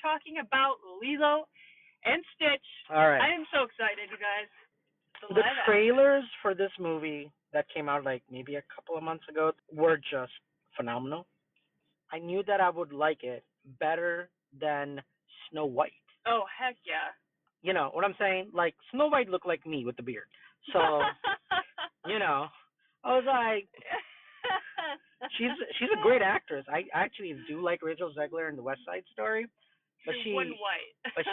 talking about Lilo and Stitch. All right. I am so excited, you guys. The The live action. trailers for this movie that came out like maybe a couple of months ago were just phenomenal. I knew that I would like it better than Snow White. Oh, heck yeah. You know what I'm saying? Like Snow White looked like me with the beard. So, you know, I was like, she's a great actress. I actually do like Rachel Zegler in the West Side Story, but she won white.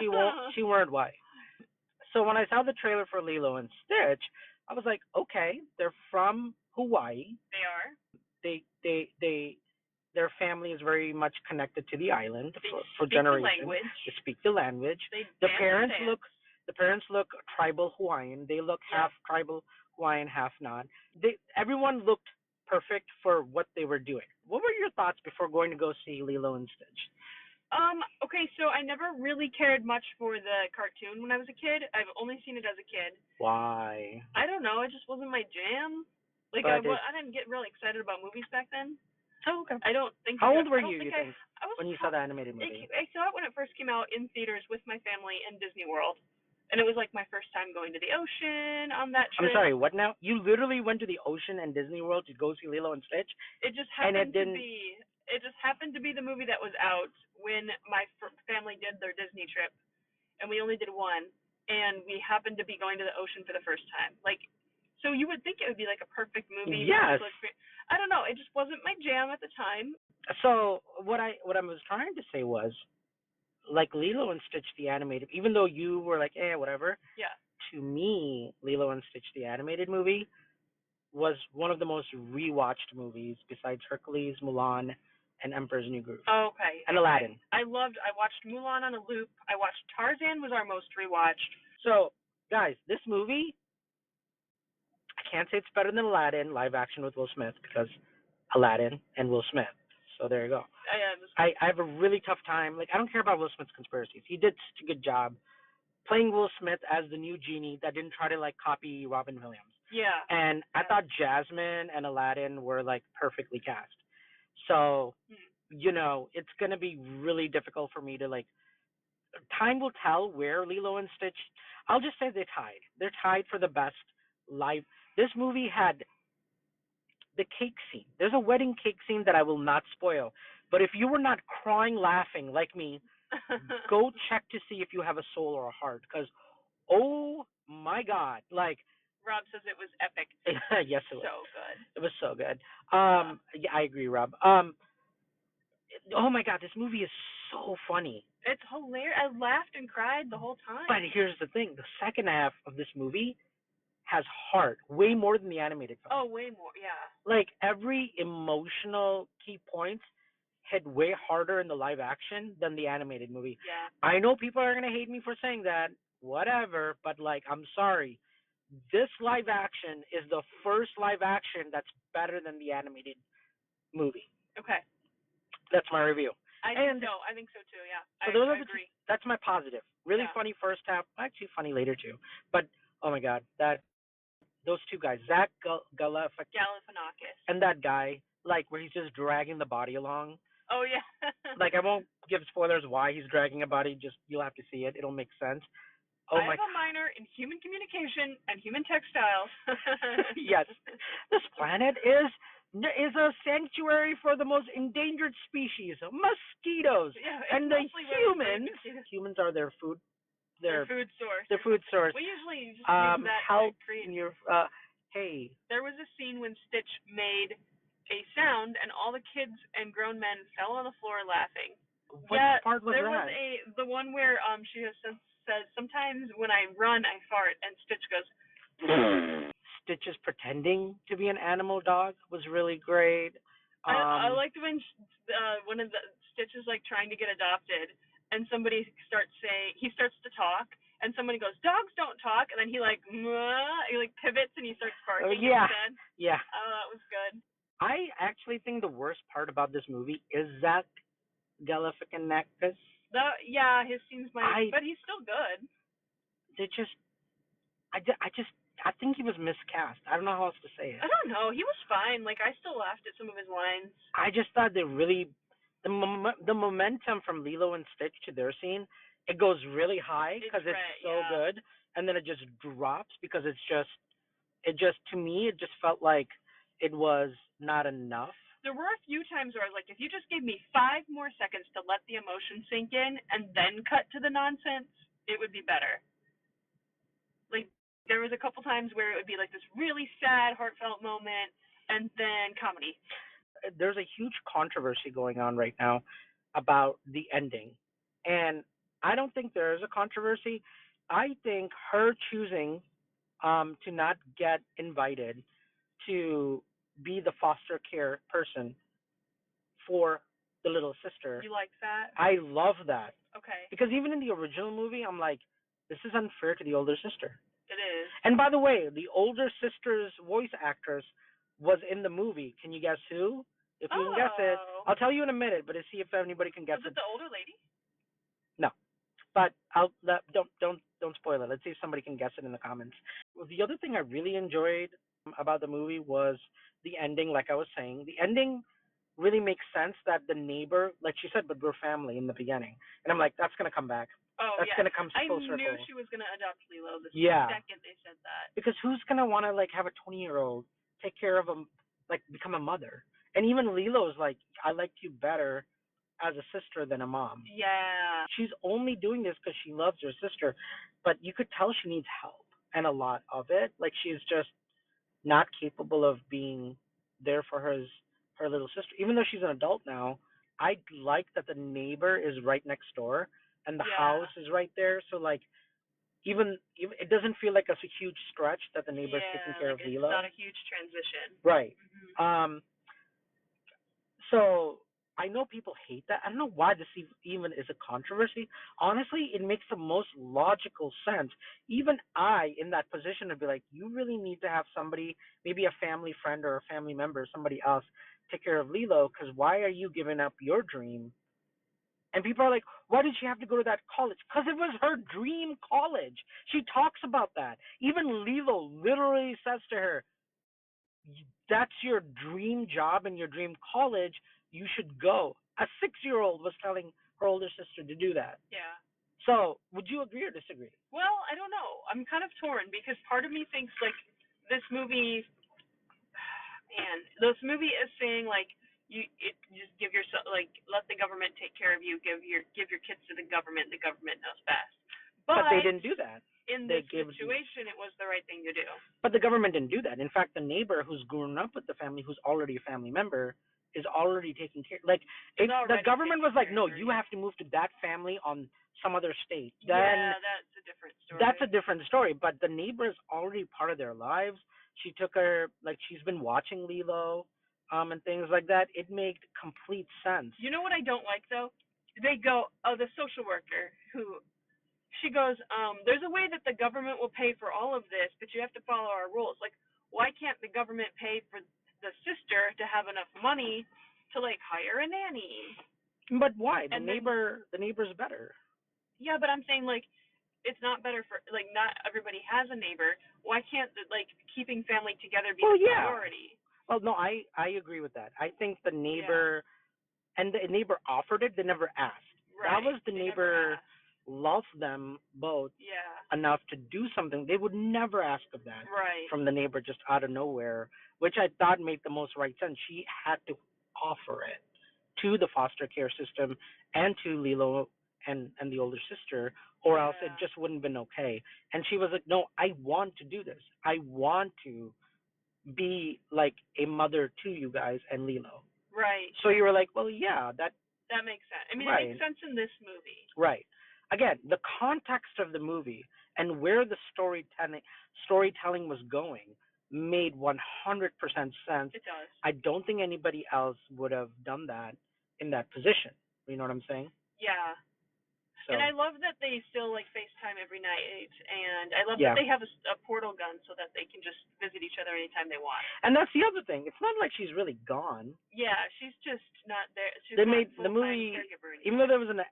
she weren't white. So when I saw the trailer for Lilo and Stitch, I was like, okay, they're from Hawaii. They are. They their family is very much connected to the island They for speak the generations. language. They speak the language. They The dance parents and look the parents look tribal Hawaiian. They look Yeah. half tribal Hawaiian, half non. Everyone looked perfect for what they were doing. What were your thoughts before going to go see Lilo and Stitch? Okay, so I never really cared much for the cartoon when I was a kid. I've only seen it as a kid. Why? I don't know, it just wasn't my jam. Like But I didn't get really excited about movies back then. Oh, okay. I don't think. How I old were I don't you? think You think I was when you saw the animated movie? I saw it when it first came out in theaters with my family in Disney World, and it was like my first time going to the ocean on that I'm trip. sorry. What now? You literally went to the ocean and Disney World to go see Lilo and Stitch? It just And happened it didn't. to be. It just happened to be the movie that was out when my family did their Disney trip, and we only did one, and we happened to be going to the ocean for the first time. Like, so you would think it would be like a perfect movie. Yes. I don't know. It just wasn't my jam at the time. So what I was trying to say was, like Lilo and Stitch the animated, even though you were like, whatever. Yeah. To me, Lilo and Stitch the animated movie was one of the most rewatched movies besides Hercules, Mulan, and Emperor's New Groove. Okay. And Aladdin. I watched Mulan on a loop. I watched Tarzan was our most rewatched. So, guys, this movie, I can't say it's better than Aladdin live action with Will Smith because Aladdin and Will Smith. So there you go. I have a really tough time. Like, I don't care about Will Smith's conspiracies. He did such a good job playing Will Smith as the new genie that didn't try to like copy Robin Williams. Yeah. And I thought Jasmine and Aladdin were like perfectly cast. So, you know, it's gonna be really difficult for me to like. Time will tell where Lilo and Stitch. I'll just say they're tied. They're tied for the best live. This movie had the cake scene. There's a wedding cake scene that I will not spoil. But if you were not crying laughing like me, go check to see if you have a soul or a heart. Because, oh my God, like. Rob says it was epic. Yes, it was. So good. It was so good. Yeah, I agree, Rob. Oh my God, this movie is so funny. It's hilarious. I laughed and cried the whole time. But here's the thing: the second half of this movie has heart, way more than the animated film. Oh, way more, yeah. Like every emotional key points hit way harder in the live action than the animated movie. Yeah. I know people are gonna hate me for saying that, whatever, but like I'm sorry. This live action is the first live action that's better than the animated movie. Okay. That's my review. I think so too, yeah. So I agree. That's my positive. Really funny first half, actually funny later too. But oh my God, those two guys, Zach Galifianakis, and that guy, like where he's just dragging the body along. Oh yeah. Like I won't give spoilers why he's dragging a body. Just you'll have to see it. It'll make sense. Oh I have a minor in human communication and human textiles. Yes, this planet is a sanctuary for the most endangered species, mosquitoes, and the humans are their food. Their food source. Their food source. We usually just use that help to create. In your hey. There was a scene when Stitch made a sound, and all the kids and grown men fell on the floor laughing. What part was there that? Was the one where she says sometimes when I run I fart, and Stitch goes. Stitch is pretending to be an animal dog was really great. I liked when one of the Stitch is like trying to get adopted, and somebody starts to talk, and somebody goes, "Dogs don't talk," and then he like pivots and he starts barking instead. Yeah. Oh, that was good. I actually think the worst part about this movie is Zach Galifianakis. Yeah, his scenes but he's still good. I think he was miscast. I don't know how else to say it. I don't know. He was fine. Like I still laughed at some of his lines. I just thought they really the momentum from Lilo and Stitch to their scene, it goes really high It's because it's right, so yeah. good, and then it just drops because it just to me it just felt like it was not enough. There were a few times where I was like, if you just gave me 5 more seconds to let the emotion sink in and then cut to the nonsense, it would be better. Like, there was a couple times where it would be like this really sad, heartfelt moment, and then comedy. There's a huge controversy going on right now about the ending, and I don't think there is a controversy. I think her choosing to not get invited to be the foster care person for the little sister. You like that? I love that Okay. because even in the original movie, I'm like, this is unfair to the older sister. It is. And by the way, the older sister's voice actress was in the movie. Can you guess who? If you can guess it, Oh. I'll tell you in a minute. But to see if anybody can guess Was it. it the older lady? No, but I'll don't spoil it. Let's see if somebody can guess it in the comments. Well, the other thing I really enjoyed about the movie was the ending. Like I was saying, the ending really makes sense that the neighbor, like she said, but we're family in the beginning, and I'm like, that's gonna come back. Oh, That's yeah. gonna come I full knew circle. she was going to adopt Lilo the Yeah, second they said that. because who's gonna want to like have a 20-year-old take care of a like become a mother? And even Lilo's like, I like you better as a sister than a mom. Yeah. She's only doing this because she loves her sister, but you could tell she needs help and a lot of it. Like she's just not capable of being there for her little sister, even though she's an adult now. I like that the neighbor is right next door and the Yeah. house is right there. So like even it doesn't feel like a huge stretch that the neighbor's taking Yeah, care like of it's Lilo. not a huge transition. Right. Hmm. So I know people hate that. I don't know why this even is a controversy. Honestly, it makes the most logical sense. Even I, in that position, would be like, you really need to have somebody, maybe a family friend or a family member, somebody else, take care of Lilo. Because why are you giving up your dream? And people are like, why did she have to go to that college? Because it was her dream college. She talks about that. Even Lilo literally says to her, that's your dream job and your dream college, you should go. A 6-year-old was telling her older sister to do that. Yeah. So, would you agree or disagree? Well, I don't know. I'm kind of torn because part of me thinks like this movie, man, this movie is saying like you just give yourself like let the government take care of you. Give your kids to the government. The government knows best. But they But didn't do that. in They this gave, situation, it was the right thing to do. but the government didn't do that. In fact, the neighbor who's grown up with the family, who's already a family member, is already taking care. Like, if the government was like, no, you have to move to that family on some other state, then Yeah, that's a different story. that's a different story. But the neighbor is already part of their lives. She took her, like, she's been watching Lilo, and things like that. It made complete sense. You know what I don't like though? They go, oh, the social worker who she goes, there's a way that the government will pay for all of this, but you have to follow our rules. Like, why can't the government pay for the sister to have enough money to like hire a nanny? But why? And The neighbor's better. yeah, but I'm saying like it's not better for like not everybody has a neighbor. Why can't the, like keeping family together be the priority? Well, no, I agree with that. I think the Yeah. neighbor and the neighbor offered it. They never asked. That Right. was the They neighbor never asked. loved them both Yeah. enough to do something. They would never ask of that Right. from the neighbor just out of nowhere, which I thought made the most right sense. She had to offer it to the foster care system and to Lilo and the older sister, or else it Yeah. just wouldn't have been okay. And she was like, "No, I want to do this. I want to be like a mother to you guys and Lilo." Right. So you were like, "Well, yeah, That makes sense. I mean, right. It makes sense in this movie. Right. Again, the context of the movie and where the storytelling was going made 100% sense. It does. I don't think anybody else would have done that in that position. You know what I'm saying? Yeah. So, And I love that they still like FaceTime every night, and I love Yeah. that they have a portal gun so that they can just visit each other anytime they want. and that's the other thing. It's not like she's really gone. Yeah, she's just not there. She's They not made the full-time movie, caregiver anymore. even though there was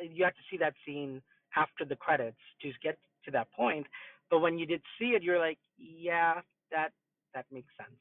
you have to see that scene after the credits to get to that point. But when you did see it, you're like, yeah, that makes sense.